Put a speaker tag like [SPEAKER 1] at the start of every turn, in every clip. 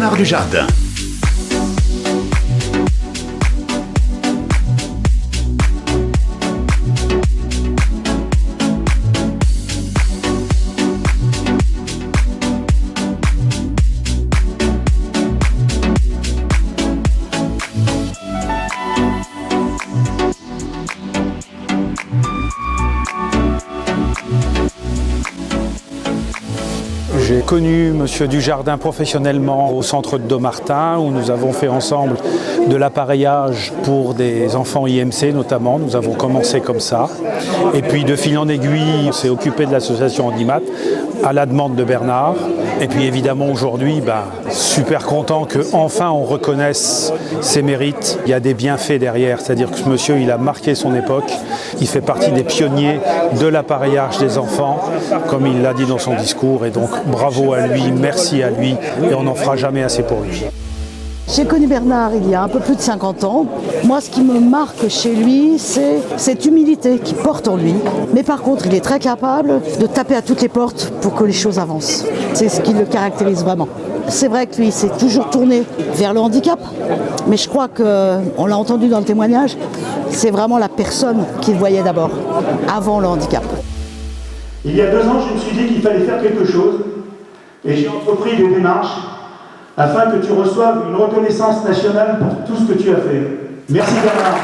[SPEAKER 1] Bernard Dujardin.
[SPEAKER 2] J'ai connu M. Dujardin professionnellement au centre de Dommartin où nous avons fait ensemble de l'appareillage pour des enfants IMC notamment. Nous avons commencé comme ça. Et puis de fil en aiguille, on s'est occupé de l'association Handimat à la demande de Bernard. Et puis évidemment aujourd'hui, super content qu'enfin on reconnaisse ses mérites. Il y a des bienfaits derrière, c'est-à-dire que ce monsieur il a marqué son époque. Il fait partie des pionniers de l'appareillage des enfants, comme il l'a dit dans son discours. Et donc bravo à lui, merci à lui, et on n'en fera jamais assez pour lui.
[SPEAKER 3] J'ai connu Bernard il y a un peu plus de 50 ans. Moi, ce qui me marque chez lui, c'est cette humilité qu'il porte en lui. Mais par contre, il est très capable de taper à toutes les portes pour que les choses avancent. C'est ce qui le caractérise vraiment. C'est vrai que lui, s'est toujours tourné vers le handicap. Mais je crois qu'on l'a entendu dans le témoignage, c'est vraiment la personne qu'il voyait d'abord, avant le handicap.
[SPEAKER 4] Il y a 2 ans, je me suis dit qu'il fallait faire quelque chose. Et j'ai entrepris des démarches afin que tu reçoives une reconnaissance nationale pour tout ce que tu as fait. Merci Bernard.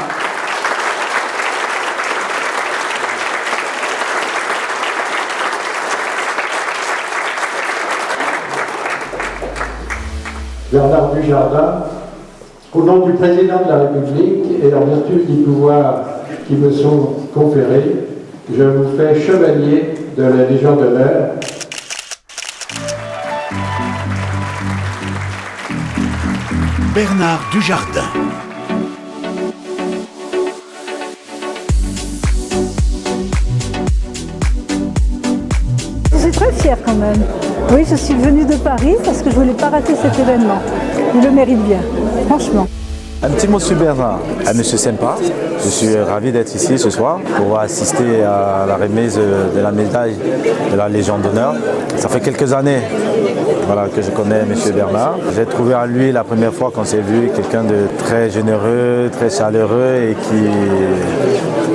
[SPEAKER 5] Bernard Dujardin, au nom du président de la République et en vertu des pouvoirs qui me sont conférés, je vous fais chevalier de la Légion d'honneur.
[SPEAKER 1] Bernard Dujardin.
[SPEAKER 6] Je suis très fière quand même. Oui, je suis venue de Paris parce que je ne voulais pas rater cet événement. Il le mérite bien, franchement.
[SPEAKER 7] Un petit mot sur Bernard, à M. Sempa. Je suis ravi d'être ici ce soir pour assister à la remise de la médaille de la Légion d'honneur. Ça fait quelques années que je connais M. Bernard. J'ai trouvé en lui la première fois qu'on s'est vu quelqu'un de très généreux, très chaleureux et qui,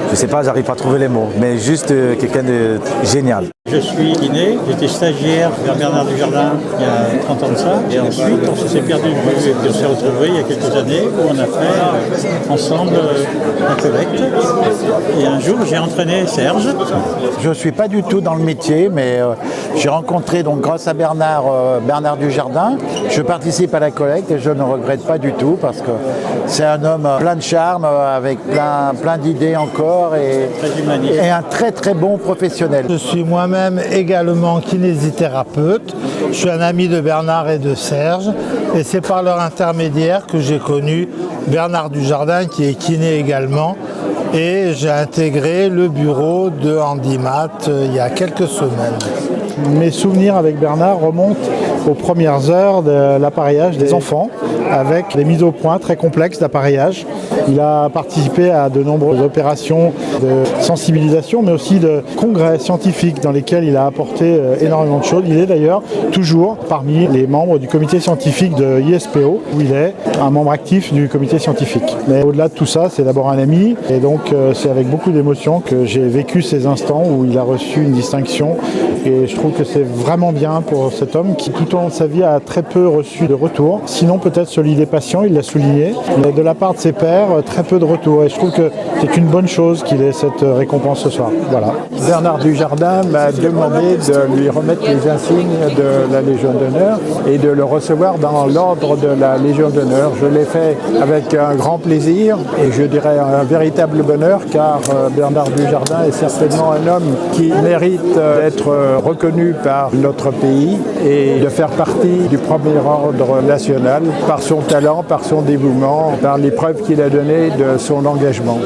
[SPEAKER 7] je ne sais pas, j'arrive pas à trouver les mots, mais juste quelqu'un de génial.
[SPEAKER 8] Je suis kiné, j'étais stagiaire vers Bernard Dujardin il y a 30 ans de ça. Et ensuite, on s'est perdu de vue et puis on s'est retrouvés il y a quelques années où on a fait ensemble un collecte. Et un jour, j'ai entraîné Serge.
[SPEAKER 9] Je ne suis pas du tout dans le métier, mais j'ai rencontré donc grâce à Bernard Dujardin. Je participe à la collecte et je ne regrette pas du tout parce que c'est un homme plein de charme, avec plein d'idées encore et un très très bon professionnel.
[SPEAKER 10] Je suis moi-même également kinésithérapeute. Je suis un ami de Bernard et de Serge et c'est par leur intermédiaire que j'ai connu Bernard Dujardin qui est kiné également. Et j'ai intégré le bureau de Handimat il y a quelques semaines.
[SPEAKER 11] Mes souvenirs avec Bernard remontent aux premières heures de l'appareillage des enfants, avec des mises au point très complexes d'appareillage. Il a participé à de nombreuses opérations de sensibilisation, mais aussi de congrès scientifiques dans lesquels il a apporté énormément de choses. Il est d'ailleurs toujours parmi les membres du comité scientifique de ISPO, où il est un membre actif du comité scientifique. Mais au-delà de tout ça, c'est d'abord un ami, et donc c'est avec beaucoup d'émotion que j'ai vécu ces instants où il a reçu une distinction. Et je trouve que c'est vraiment bien pour cet homme qui, tout au long de sa vie, a très peu reçu de retour. Sinon, peut-être celui des patients, il l'a souligné. Mais de la part de ses pairs, très peu de retour. Et je trouve que c'est une bonne chose qu'il ait cette récompense ce soir. Voilà.
[SPEAKER 5] Bernard Dujardin m'a demandé de lui remettre les insignes de la Légion d'honneur et de le recevoir dans l'ordre de la Légion d'honneur. Je l'ai fait avec un grand plaisir et je dirais un véritable bonheur car Bernard Dujardin est certainement un homme qui mérite d'être reconnu par notre pays et de faire partie du premier ordre national par son talent, par son dévouement, par les preuves qu'il a données de son engagement.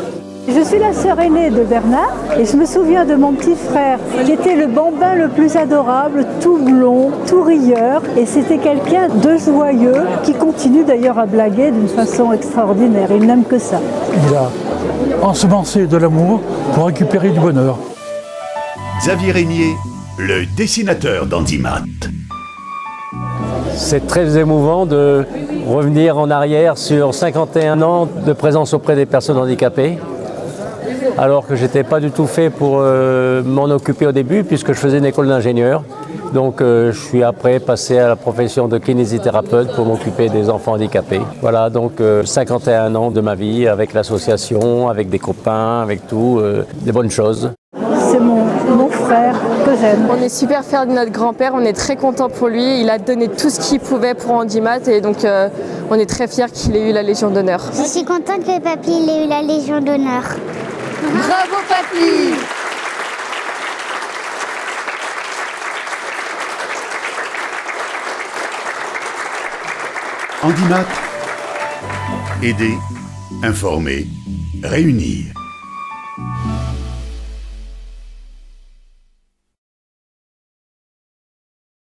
[SPEAKER 6] Je suis la sœur aînée de Bernard et je me souviens de mon petit frère qui était le bambin le plus adorable, tout blond, tout rieur et c'était quelqu'un de joyeux qui continue d'ailleurs à blaguer d'une façon extraordinaire. Il n'aime que ça.
[SPEAKER 12] Il a ensemencé de l'amour pour récupérer du bonheur.
[SPEAKER 1] Xavier Régnier, le dessinateur d'Handimat. C'est très émouvant de revenir en arrière sur 51 ans de présence auprès des personnes handicapées, alors que je n'étais pas du tout fait pour m'en occuper au début, puisque je faisais une école d'ingénieur. Donc je suis après passé à la profession de kinésithérapeute pour m'occuper des enfants handicapés. Voilà, donc 51 ans de ma vie avec l'association, avec des copains, avec tout, des bonnes choses.
[SPEAKER 6] C'est mon frère que j'aime.
[SPEAKER 13] On est super fiers de notre grand-père, on est très contents pour lui. Il a donné tout ce qu'il pouvait pour Handimat et donc on est très fiers qu'il ait eu la Légion d'honneur.
[SPEAKER 14] Je suis contente que papy ait eu la Légion d'honneur.
[SPEAKER 13] Bravo papy!
[SPEAKER 15] Handimat. Aider, informer, réunir.